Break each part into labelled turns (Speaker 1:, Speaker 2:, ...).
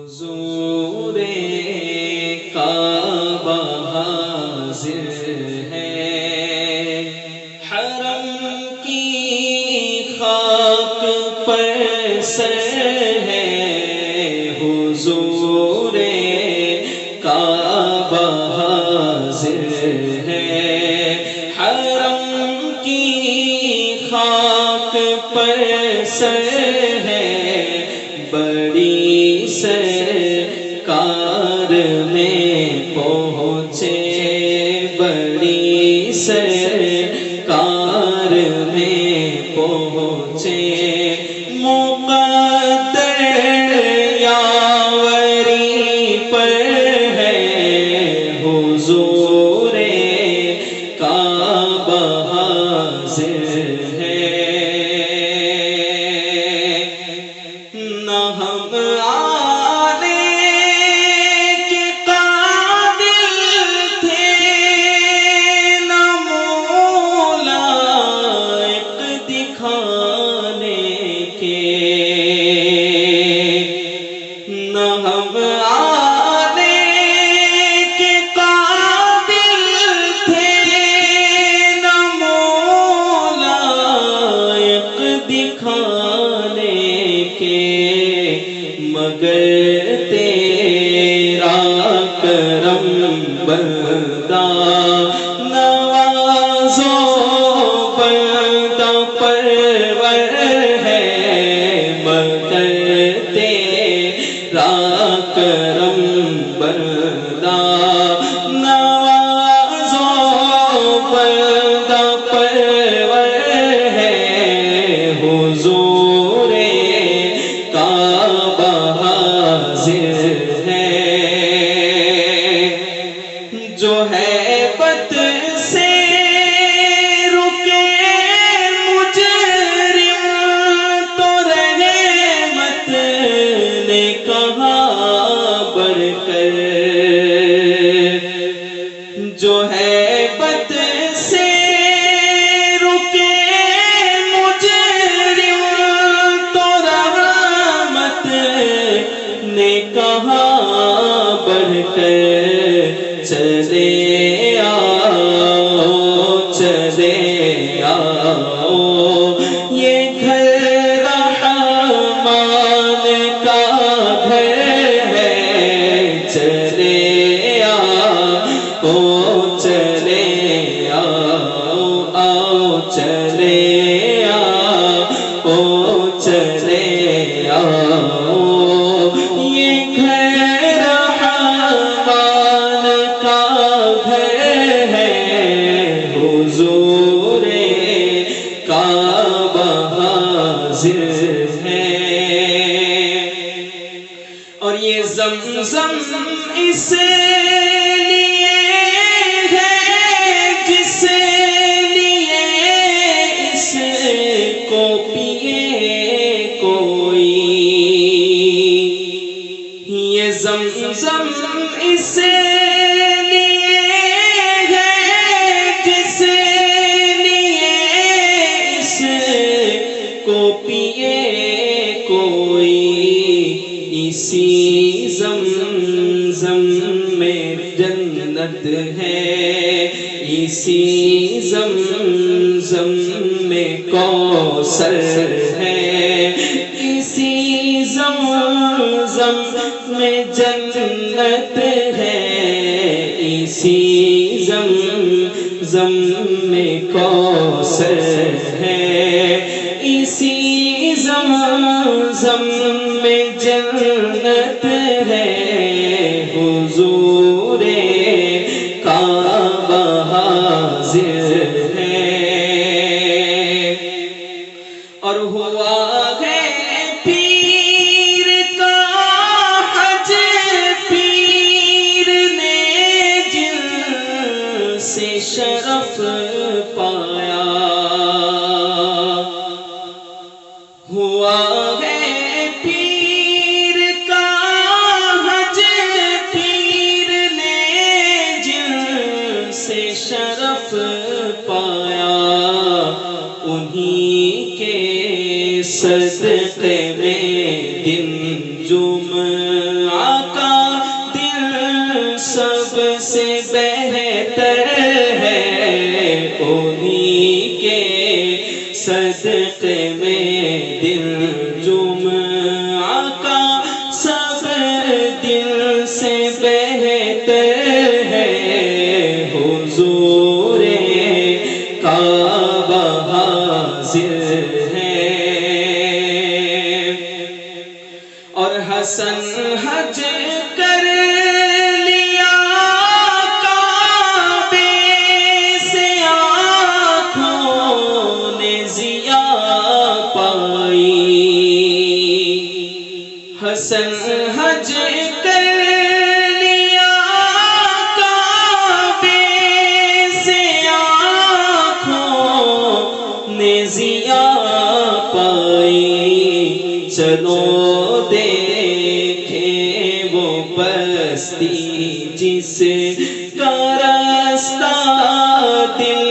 Speaker 1: حضور کعبہ حاضر ہے، حرم کی خاک پر سر ہے، حضور کعبہ حاضر ہے، حرم کی خاک پر سر ہے، بڑی سرکار میں پہنچے، بڑی سرکار میں پہنچے، مقدر یاوری پر ہے، حضور کعبہ حاضر ہے، نہ ہم آنے کے قابل تھے، نہ مولا ایک دکھانے کے، نہ ہم آنے کے قابل تھے، نہ مولا ایک دکھانے کے، مگر تیرا کرم بندہ نواز و بندہ پرور ہے، مگر تیرا کرم بندہ نواز و بندہ پرور ہے، حضور کعبہ حاضر ہے، جو ہے بت سے رکے مجرم، تو رحمت نے کہاں بڑھ کر، جو ہے بت سے رکے مجرم، تو رحمت نے کہاں بڑھ کر، چلے آؤ چلے آؤ، یہ گھر رحمان کا گھر ہے، چلے آؤ چلے آؤ، آؤ چلے آؤ چلے آؤ، یہ گھر رحمان کا گھر ہے، حضور کعبہ حاضر ہے، اور یہ زمزم اس لیے ہے جس لیے اس کو پیے کوئی، یہ زمزم اس لیے ہے جس لیے اس کو پیے کوئی، اسی زمزم میں جنت ہے، اسی زمزم میں کوثر ہے، اسی زمزم میں جنت ہے، اسی زمزم میں کوثر ہے، اسی زمزم میں جنت ہے، حضور کعبہ حاضر ہے، اور ہوا ہے پیر کا حج، پیر نے جن سے شرف پایا، ہوا ہے پیر کا حج، پیر نے جن سے شرف پایا، انہی کے صدقے میں دن جمعہ صدقے میں دل جمعہ کا سب دل سے بہتر ہے حضور کعبہ حاضر ہے اور حسن حج کر لیا کعبے سے آنکھوں نے ضیا پائی حسن حج کر لیا کعبے سے آنکھوں نے ضیا پائی چلو دیکھیں وہ بستی جس کا راستہ دل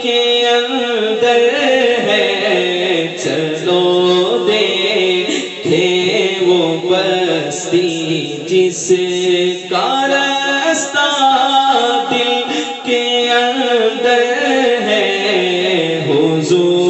Speaker 1: کے اندر ہے چلو دیکھیں وہ بستی جس کا راستہ دل کے اندر ہے حضور